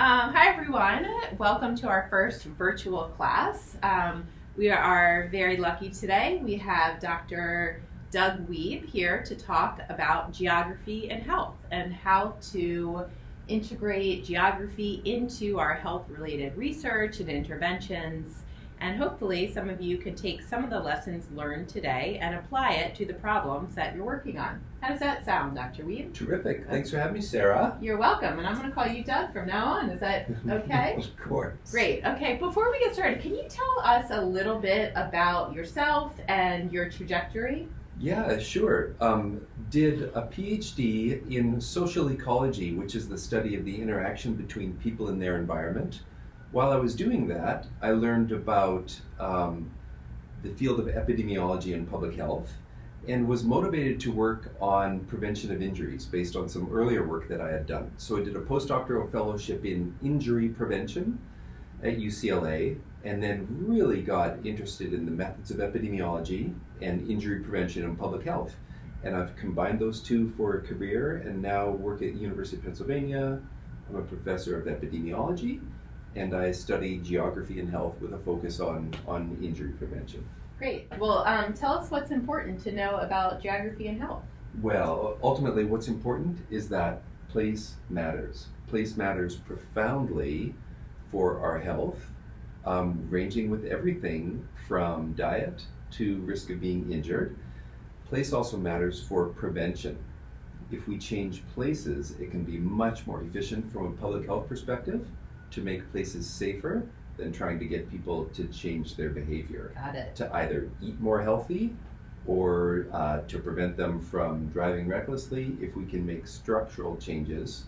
Hi everyone, welcome to our first virtual class. We are very lucky today. We have Dr. Doug Wiebe here to talk about geography and health and how to integrate geography into our health-related research and interventions. And hopefully some of you can take some of the lessons learned today and apply it to the problems that you're working on. How does that sound, Dr. Wiebe? Terrific. Thanks for having me, Sarah. You're welcome, and I'm going to call you Doug from now on. Is that okay? Of course. Great. Okay, before we get started, can you tell us a little bit about yourself and your trajectory? Yeah, sure. Did a PhD in social ecology, which is the study of the interaction between people and their environment. While I was doing that, I learned about the field of epidemiology and public health and was motivated to work on prevention of injuries based on some earlier work that I had done. So I did a postdoctoral fellowship in injury prevention at UCLA and then really got interested in the methods of epidemiology and injury prevention and public health. And I've combined those two for a career and now work at the University of Pennsylvania. I'm a professor of epidemiology and I study geography and health with a focus on injury prevention. Great. Well, tell us what's important to know about geography and health. Well, ultimately what's important is that place matters. Place matters profoundly for our health, ranging with everything from diet to risk of being injured. Place also matters for prevention. If we change places, it can be much more efficient from a public health perspective to make places safer than trying to get people to change their behavior. Got it. To either eat more healthy or to prevent them from driving recklessly. If we can make structural changes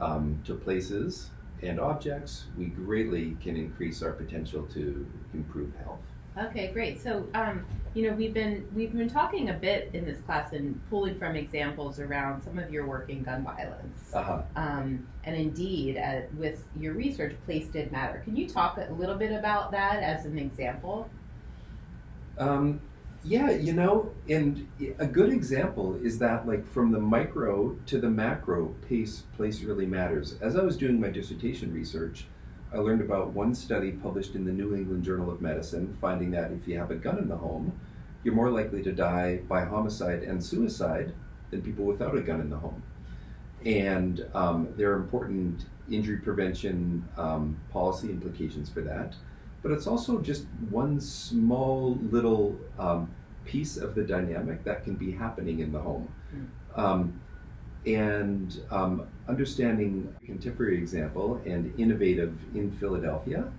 to places and objects, we greatly can increase our potential to improve health. Okay, great. So, we've been talking a bit in this class and pulling from examples around some of your work in gun violence. And indeed, with your research, place did matter. Can you talk a little bit about that as an example? Yeah, and a good example is that, like, from the micro to the macro, place really matters. As I was doing my dissertation research, I learned about one study published in the New England Journal of Medicine, finding that if you have a gun in the home, you're more likely to die by homicide and suicide than people without a gun in the home. And there are important injury prevention policy implications for that. But it's also just one small little piece of the dynamic that can be happening in the home. Understanding a contemporary example and innovative in Philadelphia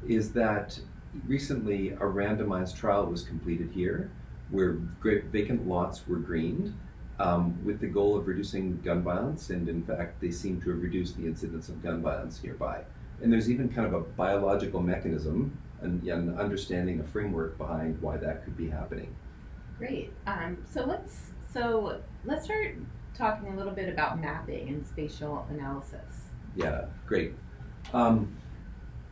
is that recently a randomized trial was completed here where vacant lots were greened with the goal of reducing gun violence, and in fact they seem to have reduced the incidence of gun violence nearby. And there's even kind of a biological mechanism and understanding a framework behind why that could be happening. Great. So let's start talking a little bit about mapping and spatial analysis. Yeah, great.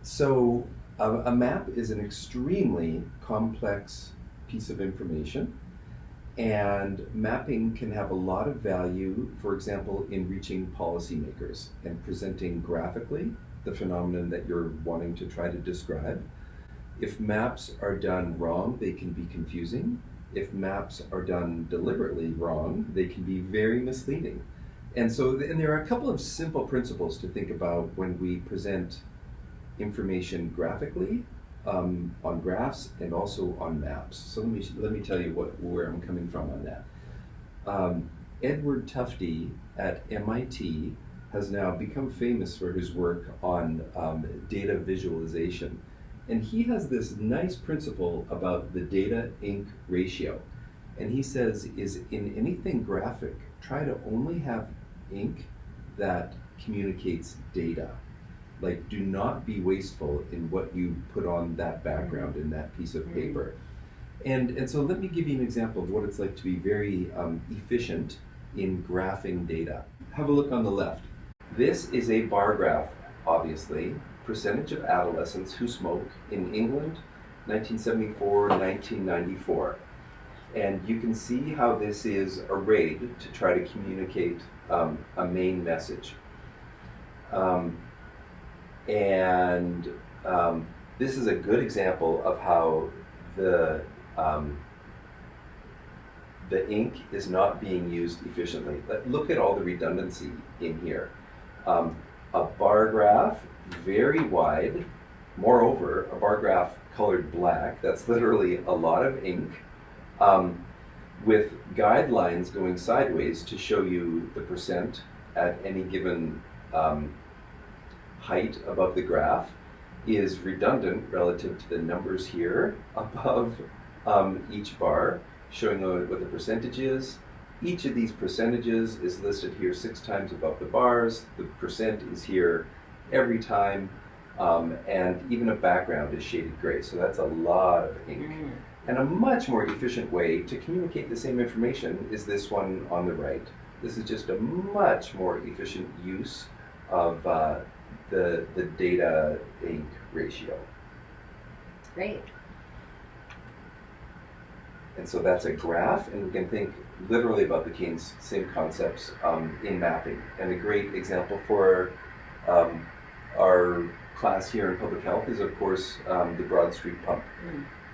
So a map is an extremely complex piece of information, and mapping can have a lot of value, for example, in reaching policymakers and presenting graphically the phenomenon that you're wanting to try to describe. If maps are done wrong, they can be confusing. If maps are done deliberately wrong, they can be very misleading. And there are a couple of simple principles to think about when we present information graphically on graphs and also on maps. So let me tell you where I'm coming from on that. Edward Tufte at MIT has now become famous for his work on data visualization. And he has this nice principle about the data-ink ratio. And he says, is in anything graphic, try to only have ink that communicates data. Like, do not be wasteful in what you put on that background in that piece of paper. And so let me give you an example of what it's like to be very efficient in graphing data. Have a look on the left. This is a bar graph, obviously. Percentage of adolescents who smoke in England, 1974-1994. And you can see how this is arrayed to try to communicate a main message. And this is a good example of how um, the ink is not being used efficiently. Look at all the redundancy in here. A bar graph, very wide. Moreover, a bar graph colored black, that's literally a lot of ink, with guidelines going sideways to show you the percent at any given height above the graph, is redundant relative to the numbers here above each bar, showing what the percentage is. Each of these percentages is listed here 6 times above the bars. The percent is here every time, and even a background is shaded gray, so that's a lot of ink. And a much more efficient way to communicate the same information is this one on the right. This is just a much more efficient use of the data ink ratio. Great. And so that's a graph, and we can think literally about the same concepts in mapping. And a great example for our class here in public health is, of course, the Broad Street pump.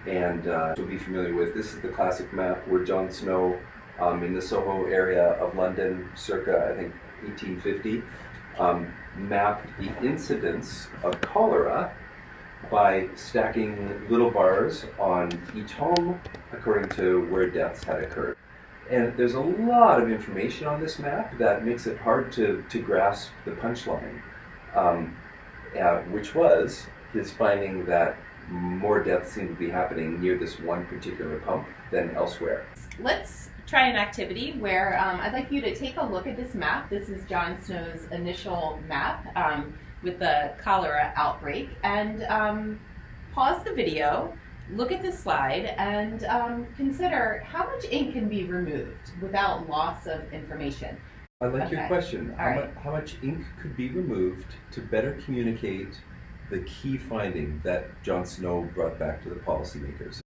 And you'll be familiar with, this is the classic map where John Snow in the Soho area of London, circa, I think, 1850, mapped the incidence of cholera by stacking little bars on each home according to where deaths had occurred. And there's a lot of information on this map that makes it hard to grasp the punchline, which was his finding that more deaths seem to be happening near this one particular pump than elsewhere. Let's try an activity where I'd like you to take a look at this map. This is John Snow's initial map with the cholera outbreak, and pause the video, look at the slide, and consider how much ink can be removed without loss of information. I like your question. How much ink could be removed to better communicate the key finding that John Snow brought back to the policymakers?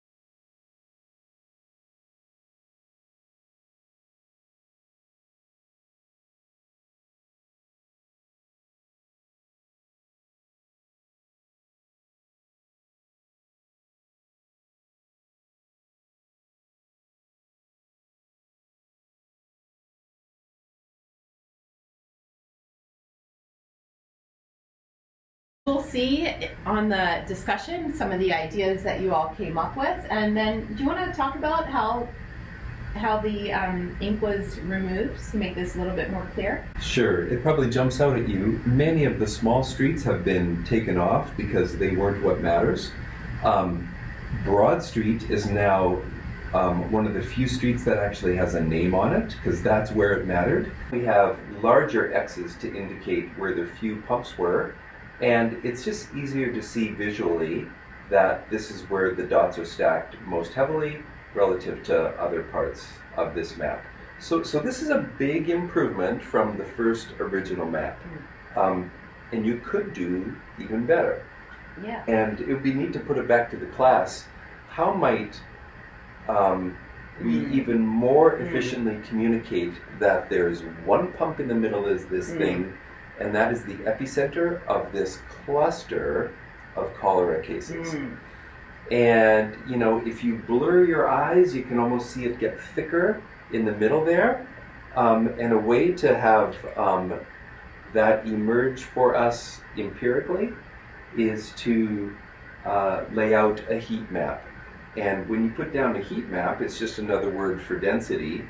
We'll see on the discussion some of the ideas that you all came up with, and then do you want to talk about how the ink was removed to make this a little bit more clear? Sure. It probably jumps out at you. Many of the small streets have been taken off because they weren't what matters. Broad Street is now one of the few streets that actually has a name on it, because that's where it mattered. We have larger X's to indicate where the few pumps were, and it's just easier to see visually that this is where the dots are stacked most heavily relative to other parts of this map. So this is a big improvement from the first original map. And you could do even better. Yeah. And it would be neat to put it back to the class. How might we even more efficiently communicate that there's one pump in the middle is this thing, and that is the epicenter of this cluster of cholera cases. And you know, if you blur your eyes, you can almost see it get thicker in the middle there. And a way to have that emerge for us empirically is to lay out a heat map. And when you put down a heat map, it's just another word for density.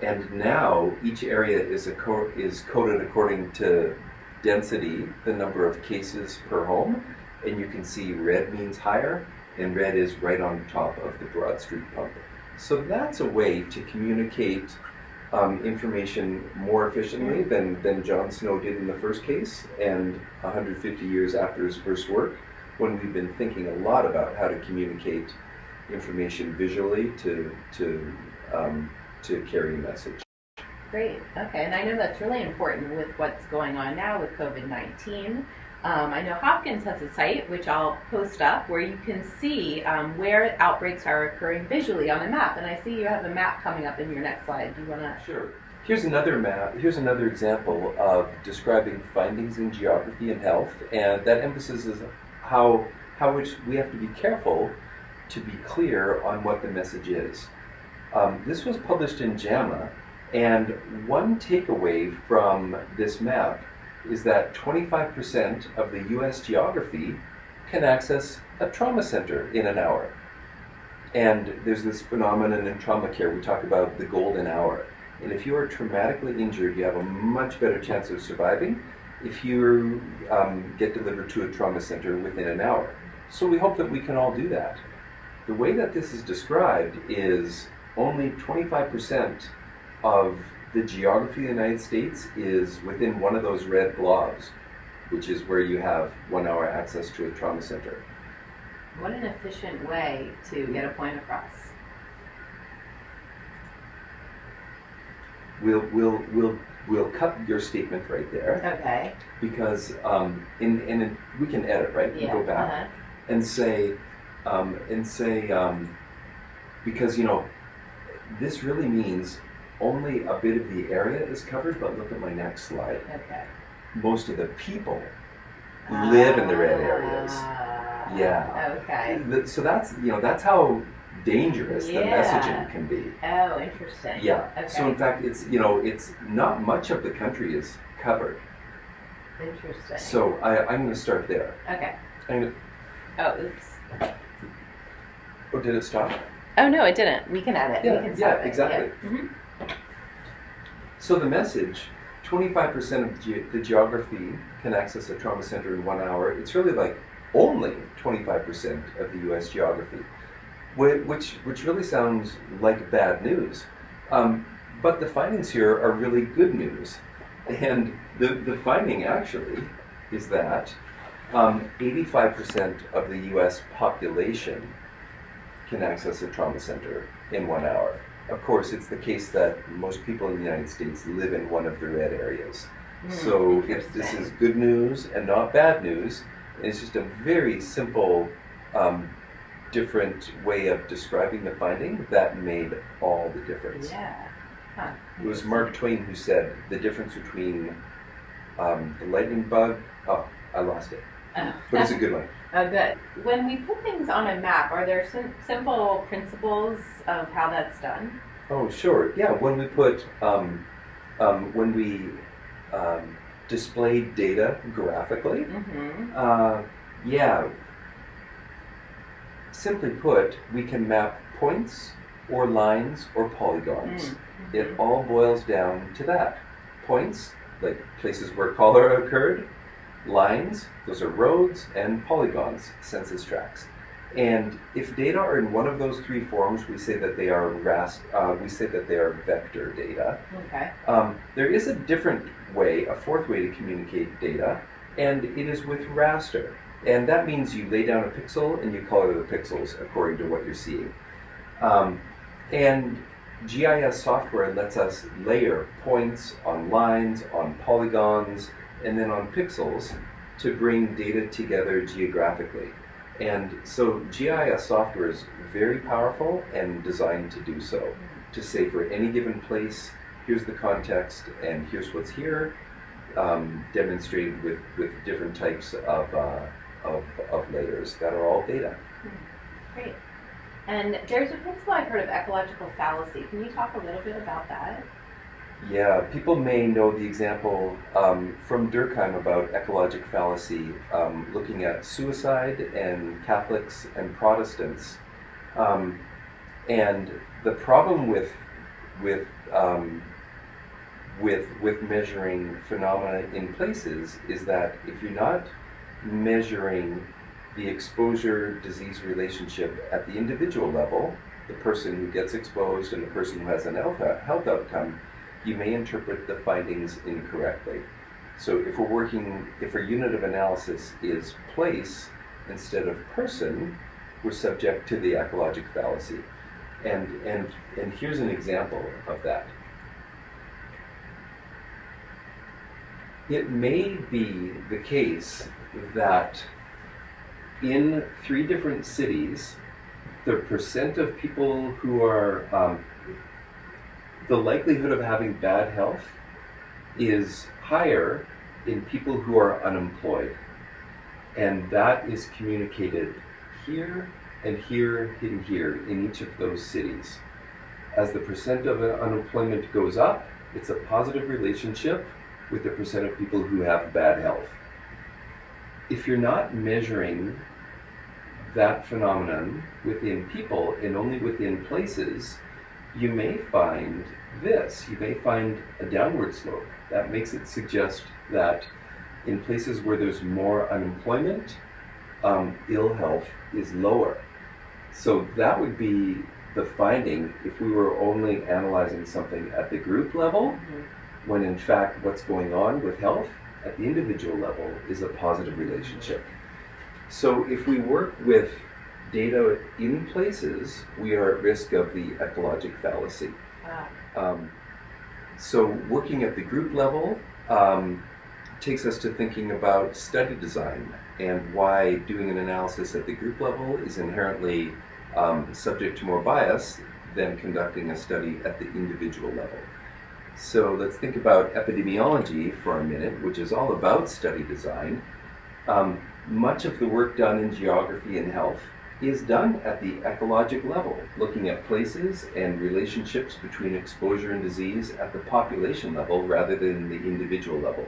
And now each area is coded according to density, the number of cases per home. And you can see red means higher, and red is right on top of the Broad Street pump. So that's a way to communicate information more efficiently than John Snow did in the first case, and 150 years after his first work, when we've been thinking a lot about how to communicate information visually to carry a message. Great. Okay, and I know that's really important with what's going on now with COVID-19. I know Hopkins has a site, which I'll post up, where you can see where outbreaks are occurring visually on a map. And I see you have a map coming up in your next slide. Do you want to? Sure. Here's another map. Here's another example of describing findings in geography and health, and that emphasis is how which we have to be careful to be clear on what the message is. This was published in JAMA, and one takeaway from this map is that 25% of the U.S. geography can access a trauma center in an hour. And there's this phenomenon in trauma care, we talk about the golden hour. And if you are traumatically injured, you have a much better chance of surviving if you get delivered to a trauma center within an hour. So we hope that we can all do that. The way that this is described is only 25% of the geography of the United States is within one of those red blobs, which is where you have 1 hour access to a trauma center. What an efficient way to get a point across. We'll cut your statement right there. Okay. Because we can edit, right? Yeah. Go back and say because this really means only a bit of the area is covered. But look at my next slide. Okay. Most of the people live in the red areas. Yeah. Okay. So that's how dangerous the messaging can be. Oh, interesting. Yeah. Okay. So in fact, it's not much of the country is covered. Interesting. So I'm going to start there. Okay. Oh, oops. Oh, did it stop? Oh no, it didn't. We can edit. Yeah, we can stop it. exactly. Yeah. Mm-hmm. So the message, 25% of the geography can access a trauma center in 1 hour. It's really like only 25% of the U.S. geography, which really sounds like bad news. But the findings here are really good news. And the finding actually is that 85% of the U.S. population can access a trauma center in 1 hour. Of course, it's the case that most people in the United States live in one of the red areas. So this is good news and not bad news. It's just a very simple, different way of describing the finding that made all the difference. Yeah. Huh. It was Mark Twain who said the difference between the lightning bug. Oh, I lost it. Oh. But it's a good one. Oh, good. When we put things on a map, are there some simple principles of how that's done? Oh, sure. Yeah, when we put display data graphically, simply put, we can map points or lines or polygons. It all boils down to that. Points, like places where cholera occurred. Lines, those are roads, and polygons, census tracts. And if data are in one of those three forms, we say that they are vector data. Okay. There is a different way, a fourth way to communicate data, and it is with raster. And that means you lay down a pixel and you color the pixels according to what you're seeing. And GIS software lets us layer points on lines, on polygons, and then on pixels to bring data together geographically. And so GIS software is very powerful and designed to do so, to say for any given place, here's the context and here's what's here, demonstrated with different types of layers that are all data. Great. And there's a principle I've heard of ecological fallacy. Can you talk a little bit about that? Yeah, people may know the example from Durkheim about ecologic fallacy, looking at suicide and Catholics and Protestants. And the problem with measuring phenomena in places is that if you're not measuring the exposure-disease relationship at the individual level, the person who gets exposed and the person who has an health outcome, you may interpret the findings incorrectly. So if a unit of analysis is place instead of person, we're subject to the ecologic fallacy. And here's an example of that. It may be the case that in 3 different cities, the percent of people who are the likelihood of having bad health is higher in people who are unemployed. And that is communicated here and here and here in each of those cities. As the percent of unemployment goes up, it's a positive relationship with the percent of people who have bad health. If you're not measuring that phenomenon within people and only within places, you may find this. You may find a downward slope. That makes it suggest that in places where there's more unemployment, ill health is lower. So that would be the finding if we were only analyzing something at the group level, when in fact what's going on with health at the individual level is a positive relationship. So if we work with data in places, we are at risk of the ecologic fallacy. So working at the group level takes us to thinking about study design and why doing an analysis at the group level is inherently subject to more bias than conducting a study at the individual level. So let's think about epidemiology for a minute, which is all about study design. Much of the work done in geography and health is done at the ecologic level, looking at places and relationships between exposure and disease at the population level rather than the individual level.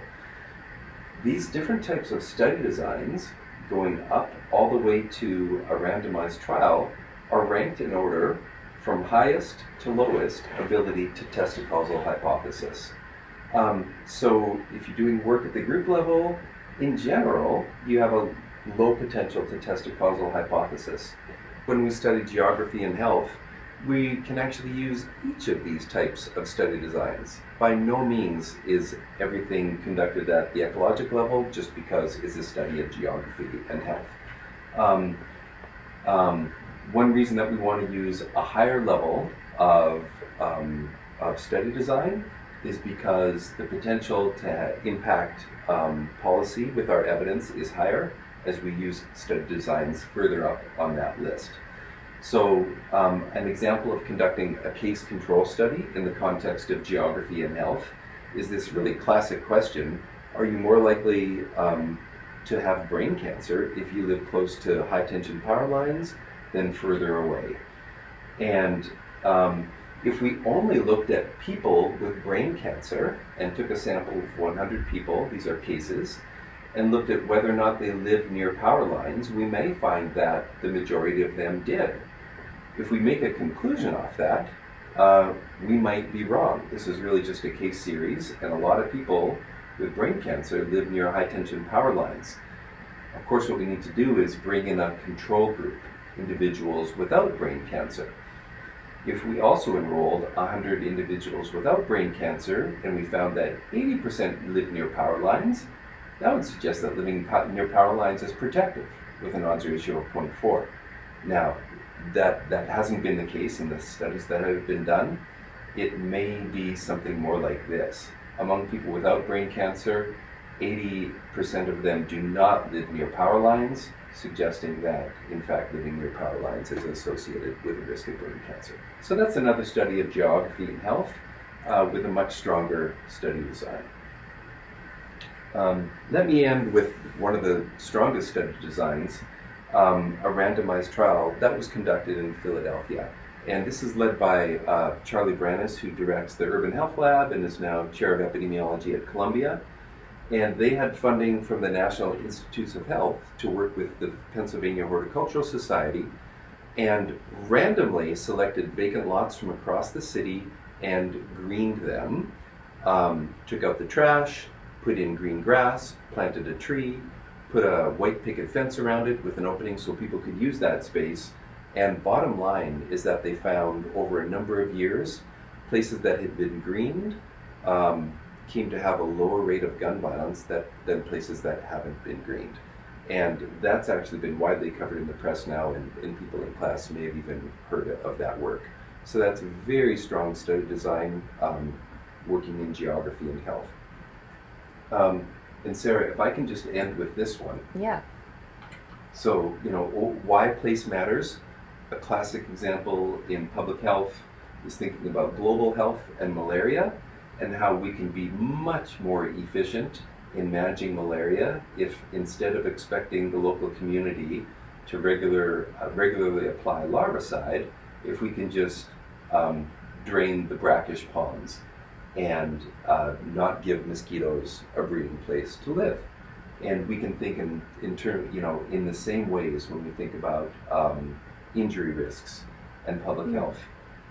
These different types of study designs, going up all the way to a randomized trial, are ranked in order from highest to lowest ability to test a causal hypothesis. So if you're doing work at the group level, in general, you have a low potential to test a causal hypothesis. When we study geography and health, we can actually use each of these types of study designs. By no means is everything conducted at the ecologic level just because it's a study of geography and health. One reason that we want to use a higher level of study design is because the potential to impact policy with our evidence is higher as we use study designs further up on that list. So an example of conducting a case control study in the context of geography and health is this really classic question: are you more likely to have brain cancer if you live close to high tension power lines than further away? And if we only looked at people with brain cancer and took a sample of 100 people, these are cases, and looked at whether or not they live near power lines, we may find that the majority of them did. If we make a conclusion off that, we might be wrong. This is really just a case series, and a lot of people with brain cancer live near high tension power lines. Of course, what we need to do is bring in a control group, individuals without brain cancer. If we also enrolled 100 individuals without brain cancer, and we found that 80% live near power lines, that would suggest that living near power lines is protective, with an odds ratio of 0.4. Now, that hasn't been the case in the studies that have been done. It may be something more like this. Among people without brain cancer, 80% of them do not live near power lines, suggesting that, in fact, living near power lines is associated with a risk of brain cancer. So that's another study of geography and health with a much stronger study design. Let me end with one of the strongest study designs, a randomized trial that was conducted in Philadelphia. And this is led by Charlie Branis, who directs the Urban Health Lab and is now chair of epidemiology at Columbia. And they had funding from the National Institutes of Health to work with the Pennsylvania Horticultural Society and randomly selected vacant lots from across the city and greened them, took out the trash, put in green grass, planted a tree, put a white picket fence around it with an opening so people could use that space. And bottom line is that they found over a number of years, places that had been greened came to have a lower rate of gun violence than places that haven't been greened. And that's actually been widely covered in the press now, and people in class may have even heard of that work. So that's a very strong study design working in geography and health. And Sarah, if I can just end with this one. Yeah. So, why place matters. A classic example in public health is thinking about global health and malaria and how we can be much more efficient in managing malaria if instead of expecting the local community to regularly apply larvicide, if we can just drain the brackish ponds and not give mosquitoes a breeding place to live. And we can think in the same ways when we think about injury risks and public health.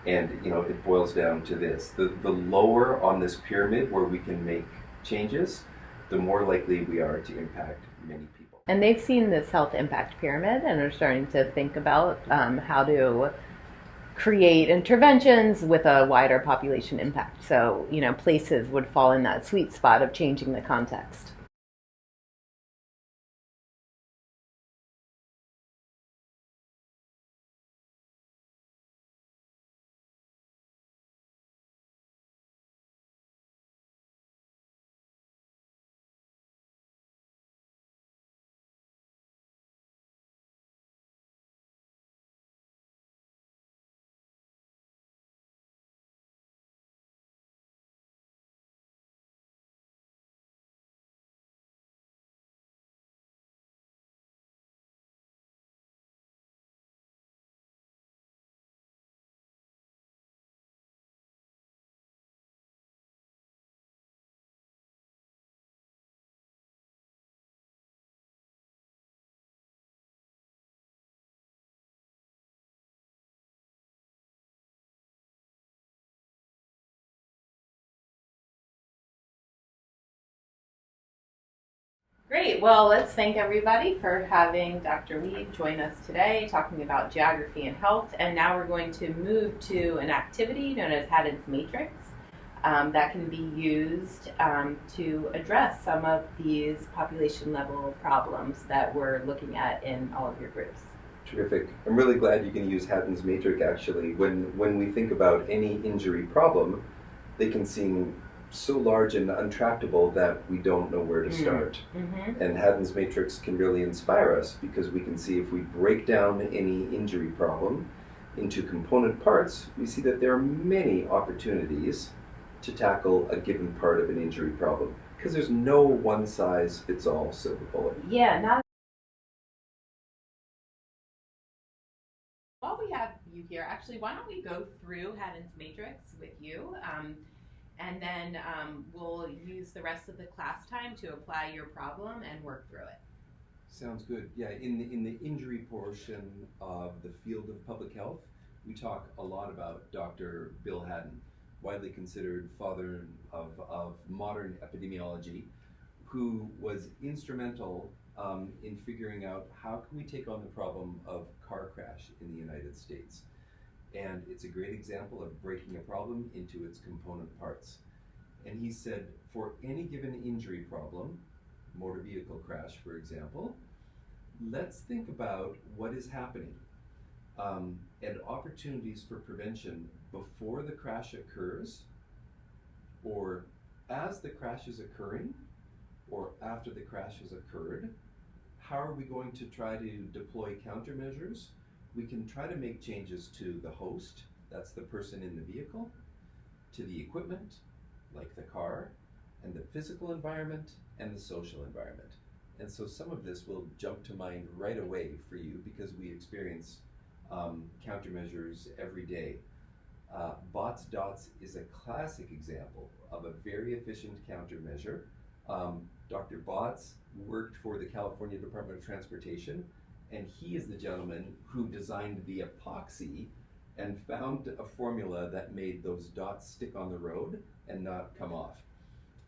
And it boils down to this: the lower on this pyramid where we can make changes, the more likely we are to impact many people. And they've seen this health impact pyramid and are starting to think about how to create interventions with a wider population impact. So, places would fall in that sweet spot of changing the context. Great. Well, let's thank everybody for having Dr. Wiebe join us today, talking about geography and health. And now we're going to move to an activity known as Haddon's Matrix that can be used to address some of these population level problems that we're looking at in all of your groups. Terrific. I'm really glad you can use Haddon's Matrix actually. When we think about any injury problem, they can seem so large and untractable that we don't know where to start. And Haddon's Matrix can really inspire us because we can see if we break down any injury problem into component parts, we see that there are many opportunities to tackle a given part of an injury problem because there's no one size fits all silver bullet. Yeah, not. While we have you here, actually, why don't we go through Haddon's Matrix with you? And then we'll use the rest of the class time to apply your problem and work through it. Sounds good. Yeah, in the injury portion of the field of public health, we talk a lot about Dr. Bill Haddon, widely considered father of modern epidemiology, who was instrumental in figuring out how can we take on the problem of car crash in the United States. And it's a great example of breaking a problem into its component parts. And he said, for any given injury problem, motor vehicle crash, for example, let's think about what is happening and opportunities for prevention before the crash occurs, or as the crash is occurring, or after the crash has occurred. How are we going to try to deploy countermeasures? We can try to make changes to the host, that's the person in the vehicle, to the equipment, like the car, and the physical environment and the social environment. And so some of this will jump to mind right away for you because we experience countermeasures every day. Bots Dots is a classic example of a very efficient countermeasure. Dr. Bots worked for the California Department of Transportation, and he is the gentleman who designed the epoxy and found a formula that made those dots stick on the road and not come off.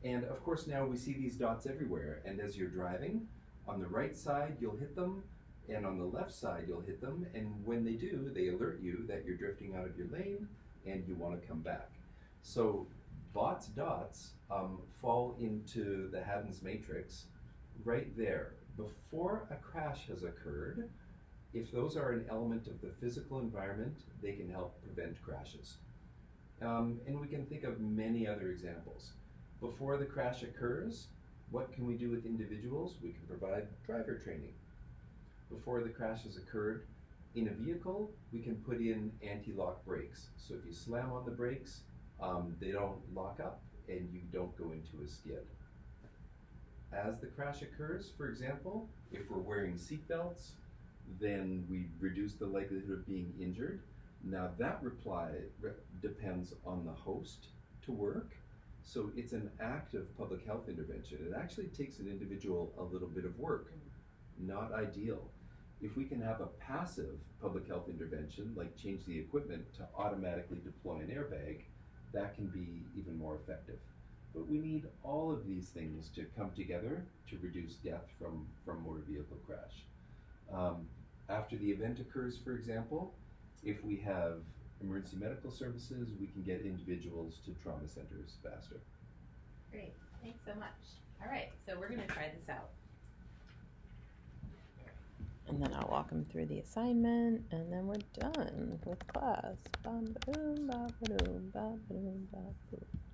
And of course now we see these dots everywhere, and as you're driving, on the right side you'll hit them, and on the left side you'll hit them, and when they do, they alert you that you're drifting out of your lane and you want to come back. So Bots Dots fall into the Haddon's Matrix right there. Before a crash has occurred, if those are an element of the physical environment, they can help prevent crashes. And we can think of many other examples. Before the crash occurs, what can we do with individuals? We can provide driver training. Before the crash has occurred, In a vehicle, we can put in anti-lock brakes. So if you slam on the brakes, they don't lock up and you don't go into a skid. As the crash occurs, for example, if we're wearing seatbelts, then we reduce the likelihood of being injured. Now that depends on the host to work. So it's an active public health intervention. It actually takes an individual a little bit of work. Not ideal. If we can have a passive public health intervention, like change the equipment to automatically deploy an airbag, that can be even more effective. But we need all of these things to come together to reduce death from motor vehicle crash. After the event occurs, for example, if we have emergency medical services, we can get individuals to trauma centers faster. Great, thanks so much. All right, so we're gonna try this out. And then I'll walk them through the assignment, and then we're done with class. Bam, ba-doom, ba, ba-doom, ba, ba-doom, ba, ba-doom.